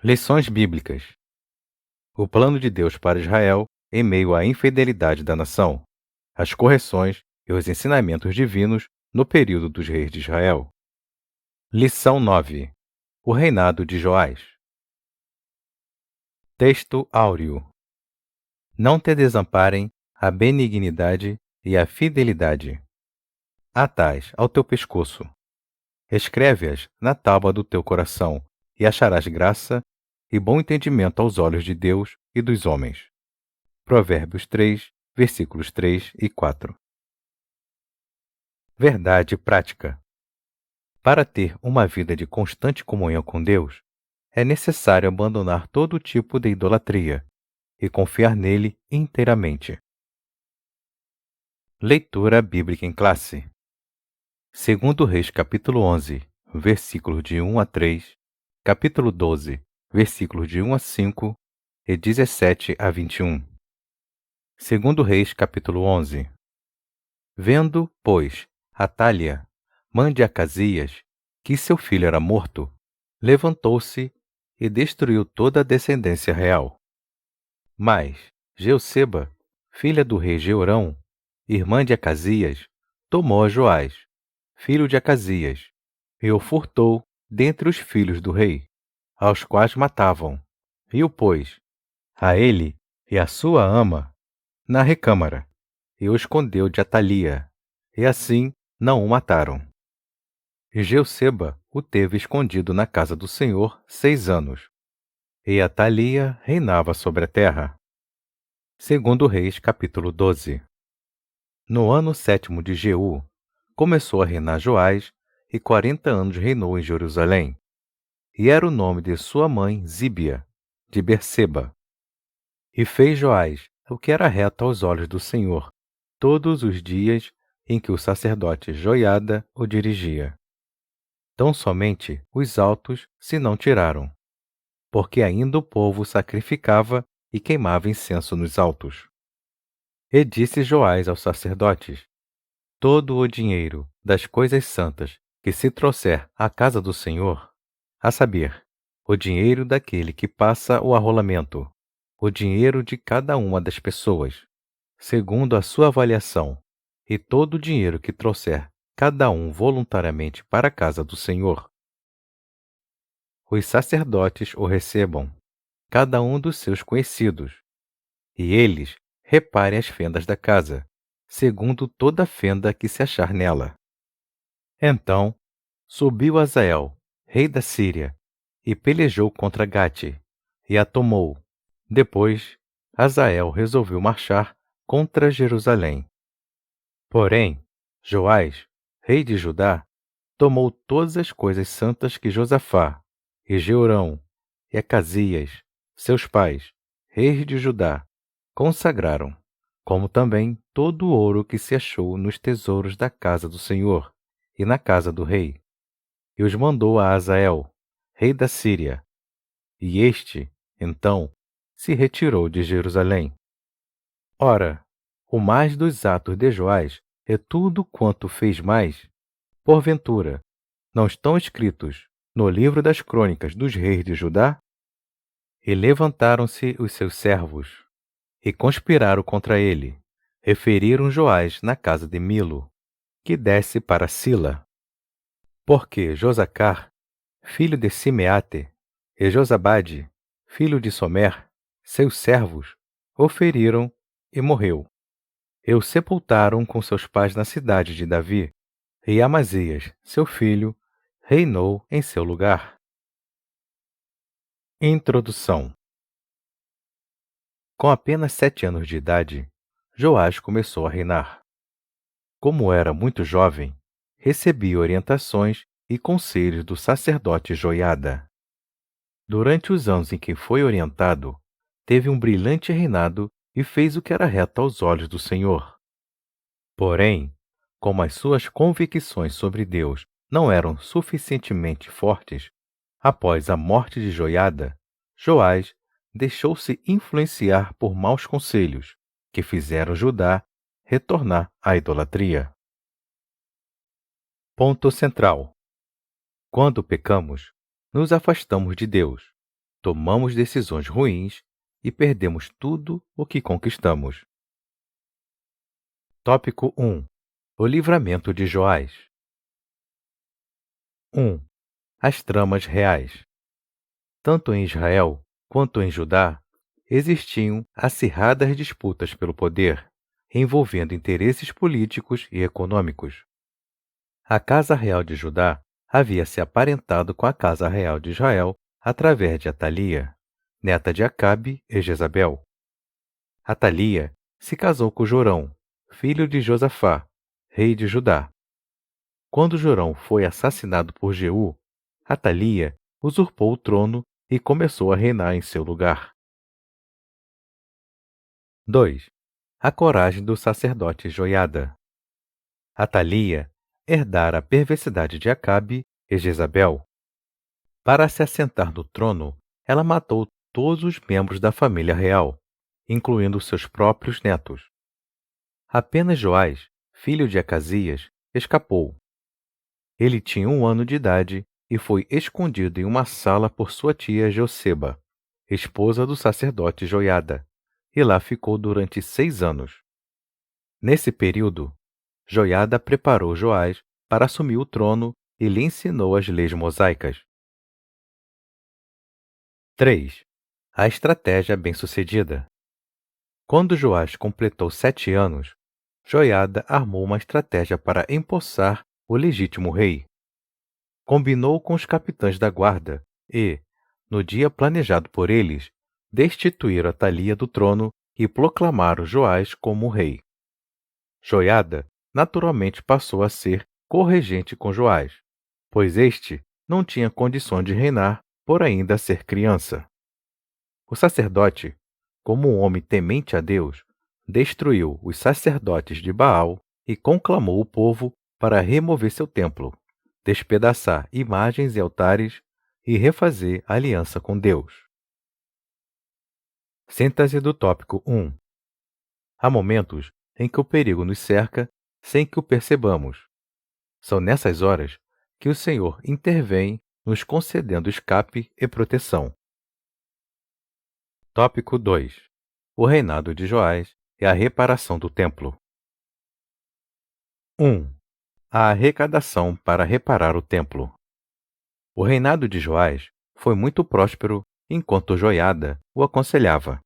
Lições bíblicas. O plano de Deus para Israel em meio à infidelidade da nação. As correções e os ensinamentos divinos no período dos reis de Israel. Lição 9. O reinado de Joás. Texto áureo. Não te desamparem a benignidade e a fidelidade. Atás ao teu pescoço. Escreve-as na tábua do teu coração, e acharás graça e bom entendimento aos olhos de Deus e dos homens. Provérbios 3, versículos 3 e 4. Verdade prática. Para ter uma vida de constante comunhão com Deus, é necessário abandonar todo tipo de idolatria e confiar nele inteiramente. Leitura bíblica em classe. Segundo Reis, capítulo 11, versículos de 1 a 3, capítulo 12, versículos de 1 a 5 e 17 a 21. Segundo Reis, capítulo 11. Vendo, pois, Atália, mãe de Acasias, que seu filho era morto, levantou-se e destruiu toda a descendência real. Mas Jeosseba, filha do rei Jeorão, irmã de Acasias, tomou a Joás, filho de Acasias, e o furtou dentre os filhos do rei, aos quais matavam, e o pôs, a ele e a sua ama, na recâmara, e o escondeu de Atalia, e assim não o mataram. E Jeosseba o teve escondido na casa do Senhor 6 anos, e Atalia reinava sobre a terra. Segundo Reis, capítulo 12. No ano 7º de Jeú, começou a reinar Joás, e 40 anos reinou em Jerusalém. E era o nome de sua mãe Zíbia, de Berseba. E fez Joás o que era reto aos olhos do Senhor, todos os dias em que o sacerdote Joiada o dirigia. Tão somente os altos se não tiraram, porque ainda o povo sacrificava e queimava incenso nos altos. E disse Joás aos sacerdotes: todo o dinheiro das coisas santas que se trouxer à casa do Senhor, a saber, o dinheiro daquele que passa o arrolamento, o dinheiro de cada uma das pessoas, segundo a sua avaliação, e todo o dinheiro que trouxer cada um voluntariamente para a casa do Senhor, os sacerdotes o recebam, cada um dos seus conhecidos, e eles reparem as fendas da casa, segundo toda fenda que se achar nela. Então subiu Hazael, rei da Síria, e pelejou contra Gate, e a tomou. Depois, Hazael resolveu marchar contra Jerusalém. Porém, Joás, rei de Judá, tomou todas as coisas santas que Josafá, e Jeorão, e Acasias, seus pais, reis de Judá, consagraram, como também todo o ouro que se achou nos tesouros da casa do Senhor e na casa do rei, e os mandou a Hazael, rei da Síria. E este, então, se retirou de Jerusalém. Ora, o mais dos atos de Joás e tudo quanto fez mais, porventura, não estão escritos no livro das crônicas dos reis de Judá? E levantaram-se os seus servos, e conspiraram contra ele, e feriram Joás na casa de Milo, que desce para Sila. Porque Josacar, filho de Simeate, e Josabade, filho de Somer, seus servos, o feriram e morreu. E o sepultaram com seus pais na cidade de Davi, e Amazias, seu filho, reinou em seu lugar. Introdução. Com apenas 7 anos de idade, Joás começou a reinar. Como era muito jovem, recebia orientações e conselhos do sacerdote Joiada. Durante os anos em que foi orientado, teve um brilhante reinado e fez o que era reto aos olhos do Senhor. Porém, como as suas convicções sobre Deus não eram suficientemente fortes, após a morte de Joiada, Joás deixou-se influenciar por maus conselhos, que fizeram Judá retornar à idolatria. Ponto central. Quando pecamos, nos afastamos de Deus. tomamos decisões ruins e perdemos tudo o que conquistamos. Tópico 1. O livramento de Joás. 1. As tramas reais. Tanto em Israel quanto em Judá, existiam acirradas disputas pelo poder, envolvendo interesses políticos e econômicos. A Casa Real de Judá havia se aparentado com a Casa Real de Israel através de Atalia, neta de Acabe e Jezabel. Atalia se casou com Jorão, filho de Josafá, rei de Judá. Quando Jorão foi assassinado por Jeú, Atalia usurpou o trono e começou a reinar em seu lugar. 2. A coragem do sacerdote Joiada. Atalia herdara a perversidade de Acabe e Jezabel. Para se assentar no trono, ela matou todos os membros da família real, incluindo seus próprios netos. Apenas Joás, filho de Acasias, escapou. Ele tinha 1 ano de idade e foi escondido em uma sala por sua tia Joseba, esposa do sacerdote Joiada, e lá ficou durante 6 anos. Nesse período, Joiada preparou Joás para assumir o trono e lhe ensinou as leis mosaicas. 3. A estratégia bem-sucedida. Quando Joás completou 7 anos, Joiada armou uma estratégia para empossar o legítimo rei. Combinou com os capitães da guarda e, no dia planejado por eles, destituíram Atalia do trono e proclamaram Joás como rei. Joiada naturalmente passou a ser corregente com Joás, pois este não tinha condições de reinar por ainda ser criança. O sacerdote, como um homem temente a Deus, destruiu os sacerdotes de Baal e conclamou o povo para remover seu templo, despedaçar imagens e altares e refazer aliança com Deus. Síntese do tópico 1. Há momentos em que o perigo nos cerca sem que o percebamos. São nessas horas que o Senhor intervém, nos concedendo escape e proteção. Tópico 2. O reinado de Joás e a reparação do templo. 1. A arrecadação para reparar o templo. O reinado de Joás foi muito próspero enquanto Joiada o aconselhava.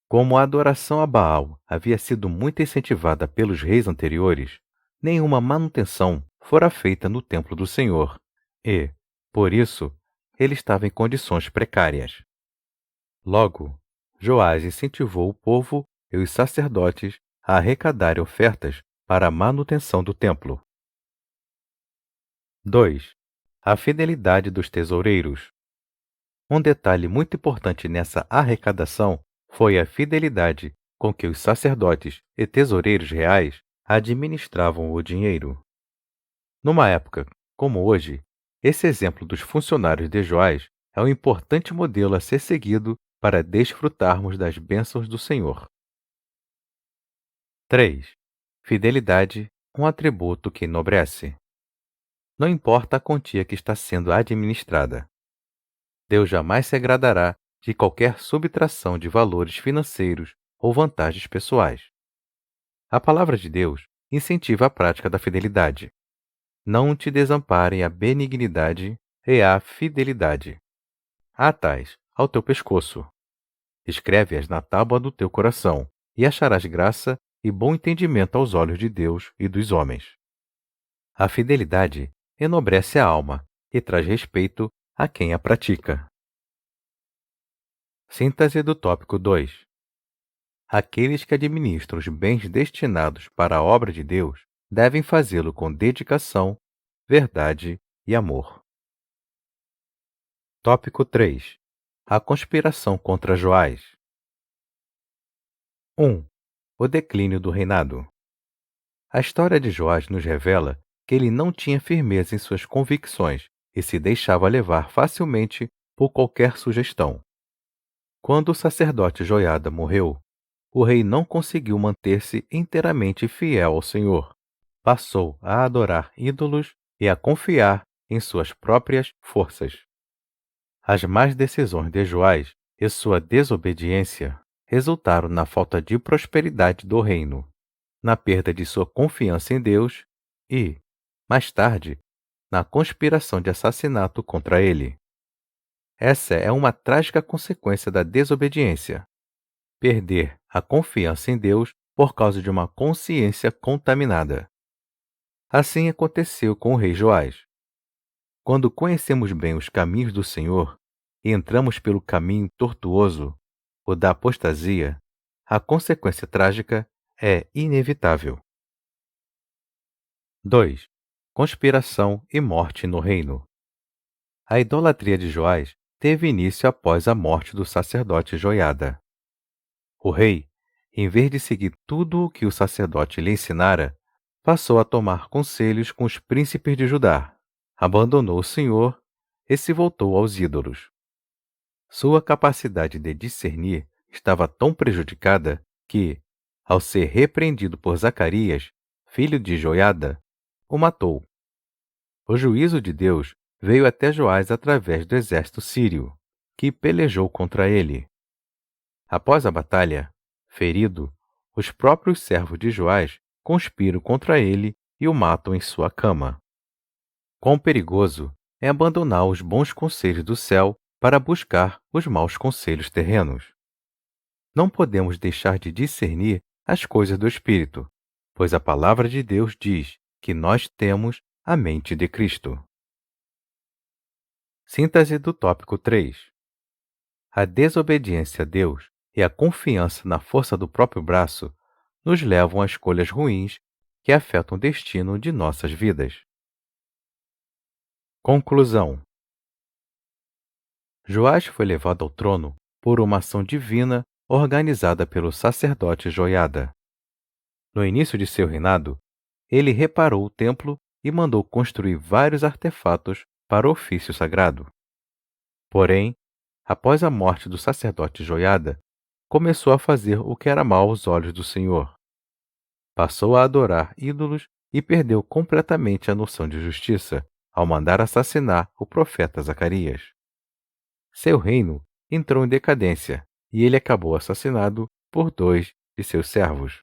Como a adoração a Baal havia sido muito incentivada pelos reis anteriores, nenhuma manutenção fora feita no templo do Senhor e, por isso, ele estava em condições precárias. Logo, Joás incentivou o povo e os sacerdotes a arrecadarem ofertas para a manutenção do templo. 2. A fidelidade dos tesoureiros. Um detalhe muito importante nessa arrecadação foi a fidelidade com que os sacerdotes e tesoureiros reais administravam o dinheiro. Numa época como hoje, esse exemplo dos funcionários de Joás é um importante modelo a ser seguido para desfrutarmos das bênçãos do Senhor. 3. Fidelidade, um atributo que enobrece. Não importa a quantia que está sendo administrada. Deus jamais se agradará de qualquer subtração de valores financeiros ou vantagens pessoais. A palavra de Deus incentiva a prática da fidelidade. Não te desamparem a benignidade e a fidelidade. Atai-as ao teu pescoço. Escreve-as na tábua do teu coração, e acharás graça e bom entendimento aos olhos de Deus e dos homens. A fidelidade enobrece a alma e traz respeito a quem a pratica. Síntese do tópico 2. Aqueles que administram os bens destinados para a obra de Deus devem fazê-lo com dedicação, verdade e amor. Tópico 3. A conspiração contra Joás. 1. O declínio do reinado. A história de Joás nos revela que ele não tinha firmeza em suas convicções e se deixava levar facilmente por qualquer sugestão. Quando o sacerdote Joiada morreu, o rei não conseguiu manter-se inteiramente fiel ao Senhor. Passou a adorar ídolos e a confiar em suas próprias forças. As más decisões de Joás e sua desobediência resultaram na falta de prosperidade do reino, na perda de sua confiança em Deus e, mais tarde, na conspiração de assassinato contra ele. Essa é uma trágica consequência da desobediência: perder a confiança em Deus por causa de uma consciência contaminada. Assim aconteceu com o rei Joás. Quando conhecemos bem os caminhos do Senhor e entramos pelo caminho tortuoso, o da apostasia, a consequência trágica é inevitável. 2. Conspiração e morte no reino. A idolatria de Joás teve início após a morte do sacerdote Joiada. O rei, em vez de seguir tudo o que o sacerdote lhe ensinara, passou a tomar conselhos com os príncipes de Judá, abandonou o Senhor e se voltou aos ídolos. Sua capacidade de discernir estava tão prejudicada que, ao ser repreendido por Zacarias, filho de Joiada, o matou. O juízo de Deus veio até Joás através do exército sírio, que pelejou contra ele. Após a batalha, ferido, os próprios servos de Joás conspiram contra ele e o matam em sua cama. Quão perigoso é abandonar os bons conselhos do céu para buscar os maus conselhos terrenos. Não podemos deixar de discernir as coisas do Espírito, pois a palavra de Deus diz que nós temos a mente de Cristo. Síntese do tópico 3. A desobediência a Deus e a confiança na força do próprio braço nos levam a escolhas ruins que afetam o destino de nossas vidas. Conclusão. Joás foi levado ao trono por uma ação divina organizada pelo sacerdote Joiada. No início de seu reinado, ele reparou o templo e mandou construir vários artefatos para o ofício sagrado. Porém, após a morte do sacerdote Joiada, começou a fazer o que era mal aos olhos do Senhor. Passou a adorar ídolos e perdeu completamente a noção de justiça ao mandar assassinar o profeta Zacarias. Seu reino entrou em decadência e ele acabou assassinado por 2 de seus servos.